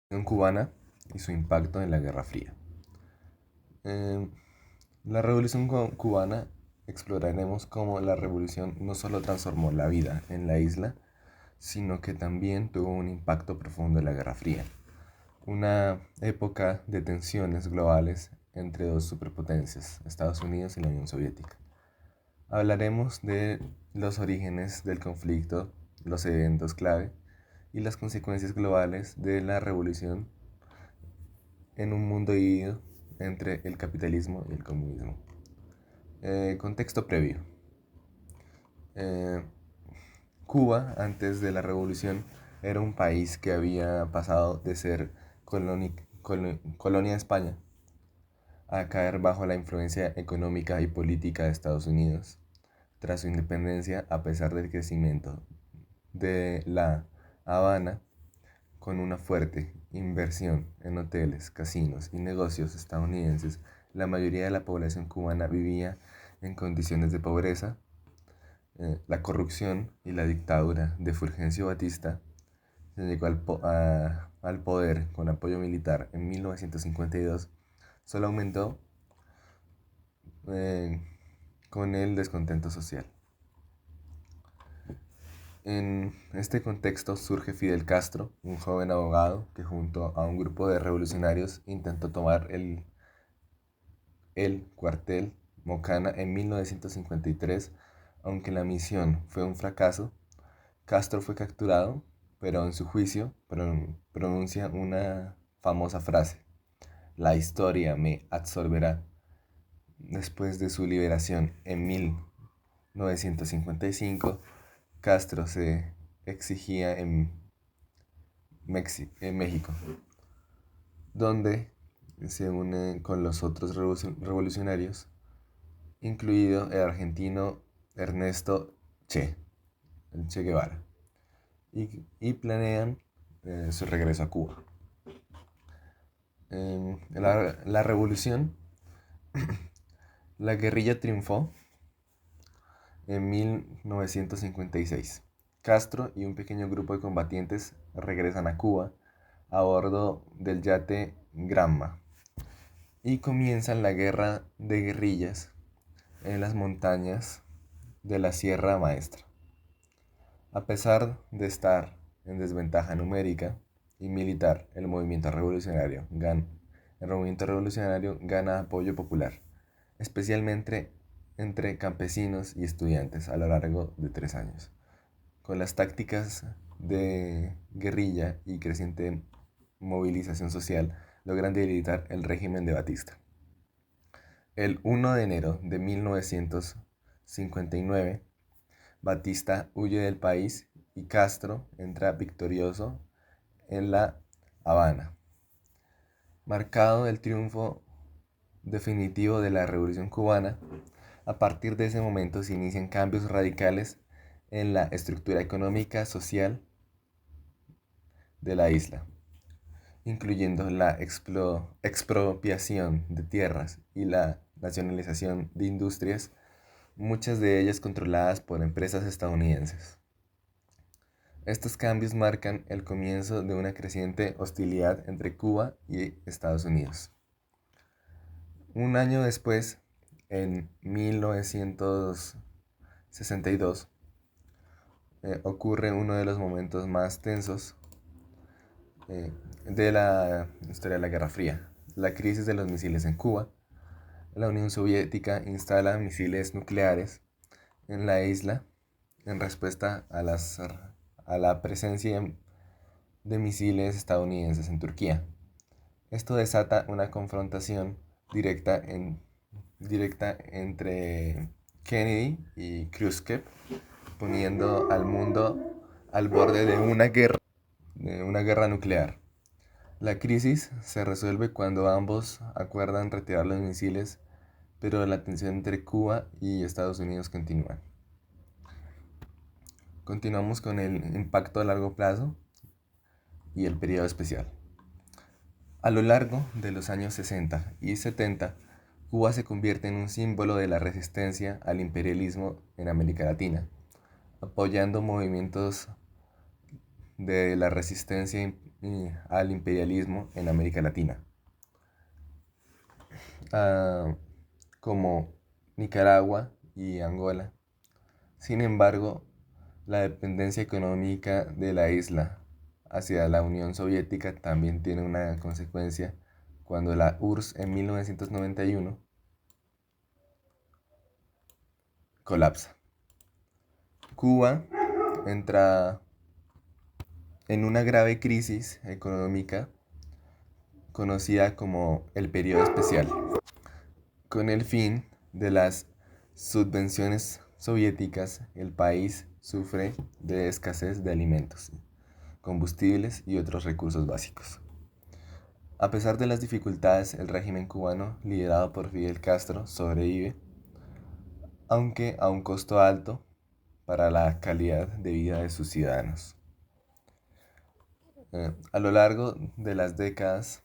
Revolución cubana y su impacto en la Guerra Fría. En la Revolución cubana exploraremos cómo la revolución no solo transformó la vida en la isla, sino que también tuvo un impacto profundo en la Guerra Fría, una época de tensiones globales entre dos superpotencias, Estados Unidos y la Unión Soviética. Hablaremos de los orígenes del conflicto, los eventos clave y las consecuencias globales de la revolución en un mundo dividido entre el capitalismo y el comunismo. Contexto previo. Eh, Cuba, antes de la revolución, era un país que había pasado de ser colonia de España a caer bajo la influencia económica y política de Estados Unidos. Tras su independencia, a pesar del crecimiento de La Habana, con una fuerte inversión en hoteles, casinos y negocios estadounidenses, la mayoría de la población cubana vivía en condiciones de pobreza. La corrupción y la dictadura de Fulgencio Batista se llegó al poder con apoyo militar en 1952, solo aumentó eh, con el descontento social. En este contexto surge Fidel Castro, un joven abogado que junto a un grupo de revolucionarios intentó tomar el cuartel Mocana en 1953. Aunque la misión fue un fracaso, Castro fue capturado, pero en su juicio pronuncia una famosa frase: "La historia me absolverá". Después de su liberación en 1955, Castro se exigía en México, donde se une con los otros revolucionarios, incluido el argentino Ernesto el Che Guevara, y planean su regreso a Cuba. La revolución, la guerrilla triunfó en 1956. Castro y un pequeño grupo de combatientes regresan a Cuba a bordo del yate Granma y comienzan la guerra de guerrillas en las montañas de la Sierra Maestra. A pesar de estar en desventaja numérica y militar, el movimiento revolucionario gana apoyo popular, especialmente entre campesinos y estudiantes a lo largo de 3 años. Con las tácticas de guerrilla y creciente movilización social, logran debilitar el régimen de Batista. El 1 de enero de 1959, Batista huye del país y Castro entra victorioso en La Habana. Marcado el triunfo definitivo de la Revolución cubana, a partir de ese momento se inician cambios radicales en la estructura económica social de la isla, incluyendo la expropiación de tierras y la nacionalización de industrias, muchas de ellas controladas por empresas estadounidenses. Estos cambios marcan el comienzo de una creciente hostilidad entre Cuba y Estados Unidos. Un año después, en 1962, ocurre uno de los momentos más tensos de la historia de la Guerra Fría: la crisis de los misiles en Cuba. La Unión Soviética instala misiles nucleares en la isla en respuesta a la presencia de misiles estadounidenses en Turquía. Esto desata una confrontación directa entre Kennedy y Khrushchev, poniendo al mundo al borde de una guerra nuclear. La crisis se resuelve cuando ambos acuerdan retirar los misiles, pero la tensión entre Cuba y Estados Unidos continúa. Continuamos con el impacto a largo plazo y el periodo especial. A lo largo de los años 60 y 70, Cuba se convierte en un símbolo de la resistencia al imperialismo en América Latina, apoyando movimientos de la resistencia al imperialismo en América Latina, como Nicaragua y Angola. Sin embargo, la dependencia económica de la isla hacia la Unión Soviética también tiene una consecuencia cuando la URSS en 1991 colapsa. Cuba entra en una grave crisis económica conocida como el Periodo Especial. Con el fin de las subvenciones soviéticas, el país sufre de escasez de alimentos, combustibles y otros recursos básicos. A pesar de las dificultades, el régimen cubano, liderado por Fidel Castro, sobrevive, aunque a un costo alto para la calidad de vida de sus ciudadanos. A lo largo de las décadas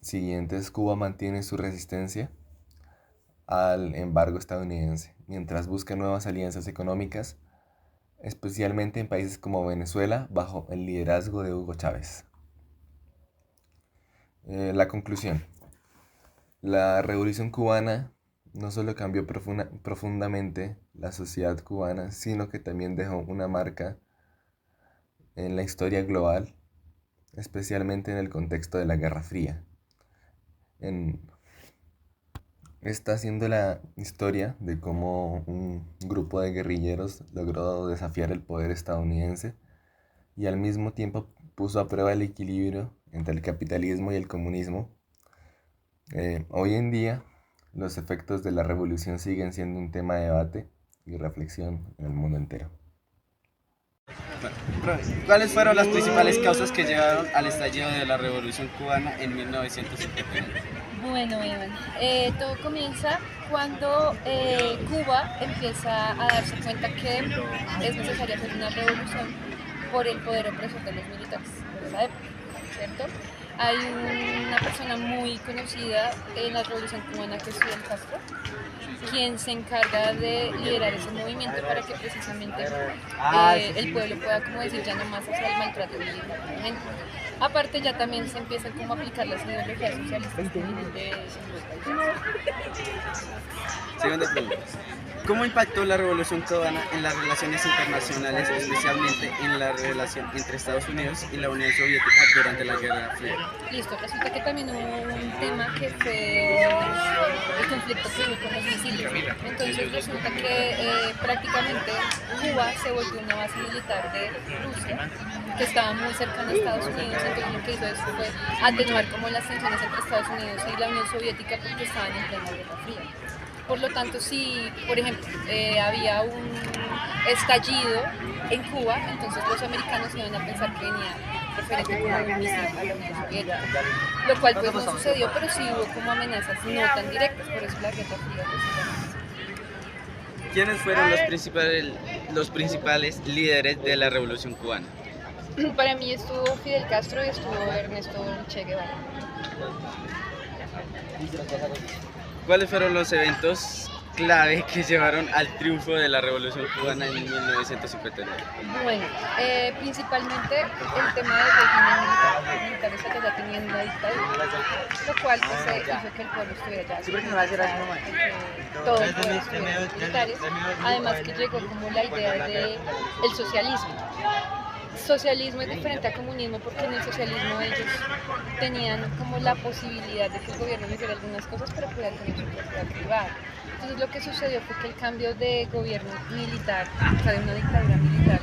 siguientes, Cuba mantiene su resistencia al embargo estadounidense, mientras busca nuevas alianzas económicas, especialmente en países como Venezuela, bajo el liderazgo de Hugo Chávez. La conclusión. La Revolución Cubana no solo cambió profundamente la sociedad cubana, sino que también dejó una marca en la historia global, especialmente en el contexto de la Guerra Fría. Está haciendo la historia de cómo un grupo de guerrilleros logró desafiar el poder estadounidense y al mismo tiempo puso a prueba el equilibrio entre el capitalismo y el comunismo. Hoy en día, los efectos de la revolución siguen siendo un tema de debate y reflexión en el mundo entero. ¿Cuáles fueron las principales causas que llevaron al estallido de la Revolución Cubana en 1959? Bueno, Iván, todo comienza cuando Cuba empieza a darse cuenta que es necesario hacer una revolución por el poder opresor de los militares de esa época, ¿cierto? Hay una persona muy conocida en la Revolución Cubana que es Fidel Castro, quien se encarga de liderar ese movimiento para que precisamente el pueblo pueda, como decir, ya no más hacia el maltrato militar. Aparte ya también se empiezan como a aplicar las ideologías socialistas que vienen de Segunda pregunta. ¿Cómo impactó la Revolución Cubana en las relaciones internacionales, especialmente en la relación entre Estados Unidos y la Unión Soviética durante la Guerra Fría? Listo, resulta que también hubo un tema que fue el conflicto que hubo con los misiles. Entonces resulta que prácticamente Cuba se volvió una base militar de Rusia, que estaba muy cercana a Estados Unidos. Entonces lo que hizo eso fue atenuar como las tensiones entre Estados Unidos y la Unión Soviética porque estaban en plena Guerra Fría. Por lo tanto, si, por ejemplo, había un estallido en Cuba, entonces los americanos iban a pensar que venía referente como un misil a la Unión Soviética, lo cual pues no sucedió, pero sí hubo como amenazas no tan directas, por eso la Guerra Fría precisamente. ¿Quiénes fueron los principales líderes de la Revolución Cubana? Para mí estuvo Fidel Castro y estuvo Ernesto Che Guevara. ¿Cuáles fueron los eventos clave que llevaron al triunfo de la Revolución Cubana en 1959? Bueno, principalmente el tema del régimen militar. Los militares que ya tenían una dictadura, lo cual pues, hizo que el pueblo estuviera ya todo el pueblo estuviera los militares. Además que llegó como la idea del socialismo. Socialismo es diferente a comunismo porque en el socialismo ellos tenían como la posibilidad de que el gobierno hiciera algunas cosas, pero podían tener su propiedad privada. Entonces lo que sucedió fue que el cambio de gobierno militar, o sea de una dictadura militar,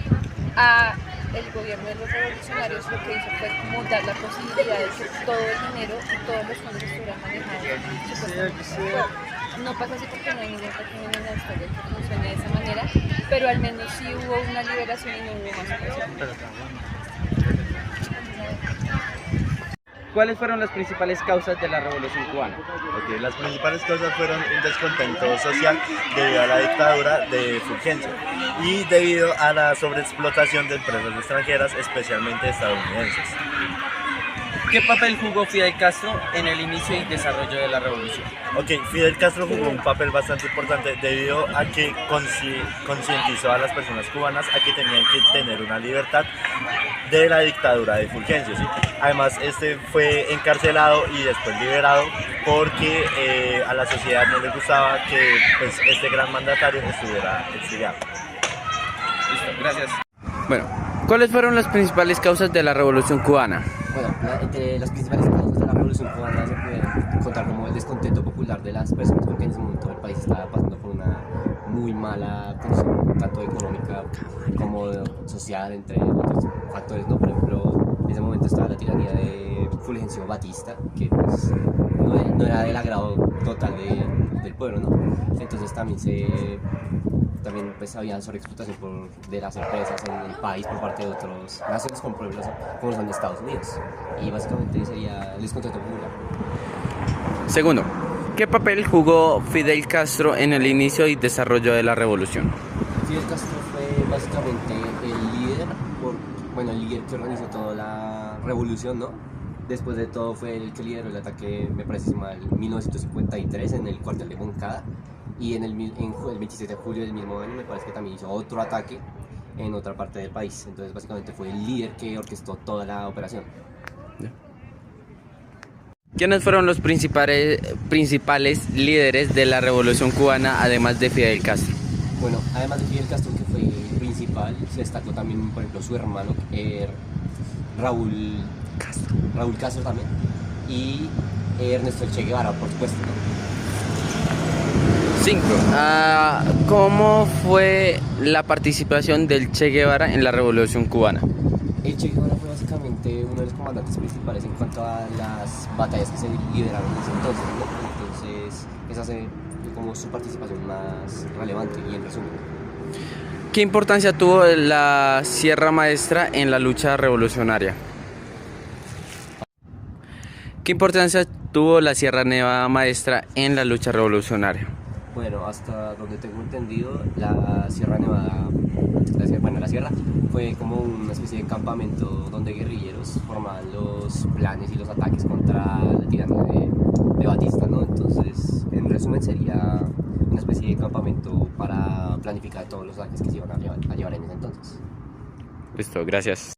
a el gobierno de los revolucionarios, lo que hizo fue como dar la posibilidad de que todo el dinero y todos los fondos estuvieran manejados supuestamente. No pasa así porque no hay ningún régimen en la historia que funcione de esa manera, pero al menos sí hubo una liberación y no hubo más opresión. ¿Cuáles fueron las principales causas de la Revolución Cubana? Okay, las principales causas fueron un descontento social debido a la dictadura de Fulgencio y debido a la sobreexplotación de empresas extranjeras, especialmente estadounidenses. ¿Qué papel jugó Fidel Castro en el inicio y desarrollo de la revolución? Ok, Fidel Castro jugó un papel bastante importante debido a que concientizó a las personas cubanas a que tenían que tener una libertad de la dictadura de Fulgencio, ¿sí? Además, este fue encarcelado y después liberado porque a la sociedad no le gustaba que pues, este gran mandatario estuviera exiliado. Listo, gracias. Bueno, ¿cuáles fueron las principales causas de la Revolución Cubana? Bueno, entre las principales causas de la Revolución Cubana se puede encontrar como el descontento popular de las personas, porque en ese momento el país estaba pasando por una muy mala condición, tanto económica como social, entre otros factores, ¿no? Por ejemplo, en ese momento estaba la tiranía de Fulgencio Batista, que pues no era del agrado total del pueblo, ¿no? Entonces también pues había sobreexplotación de las empresas en el país por parte de otras naciones como por ejemplo como son Estados Unidos, y básicamente sería el descontento popular. Segundo, ¿qué papel jugó Fidel Castro en el inicio y desarrollo de la revolución? Fidel Castro fue básicamente el líder que organizó toda la revolución, ¿no? Después de todo fue el que lideró el ataque, me parece mal, en 1953 en el cuartel de Moncada, y el 27 de julio del mismo año me parece que también hizo otro ataque en otra parte del país. Entonces básicamente fue el líder que orquestó toda la operación. ¿Quiénes fueron los principales líderes de la Revolución Cubana además de Fidel Castro? Bueno, además de Fidel Castro, que fue el principal, se destacó también, por ejemplo, su hermano, Raúl Castro también, y Ernesto Che Guevara, por supuesto, ¿no? 5. ¿Cómo fue la participación del Che Guevara en la Revolución Cubana? El Che Guevara fue básicamente uno de los comandantes principales en cuanto a las batallas que se liberaron en ese entonces, ¿no? Entonces, esa hace como su participación más relevante y en resumen. ¿Qué importancia tuvo la Sierra Maestra en la lucha revolucionaria? ¿Qué importancia tuvo la Sierra Nevada Maestra en la lucha revolucionaria? Bueno, hasta donde tengo entendido, la Sierra Nevada, la sierra fue como una especie de campamento donde guerrilleros formaban los planes y los ataques contra la tiranía de Batista, ¿no? Entonces, en resumen, sería una especie de campamento para planificar todos los ataques que se iban a llevar en ese entonces. Listo, gracias.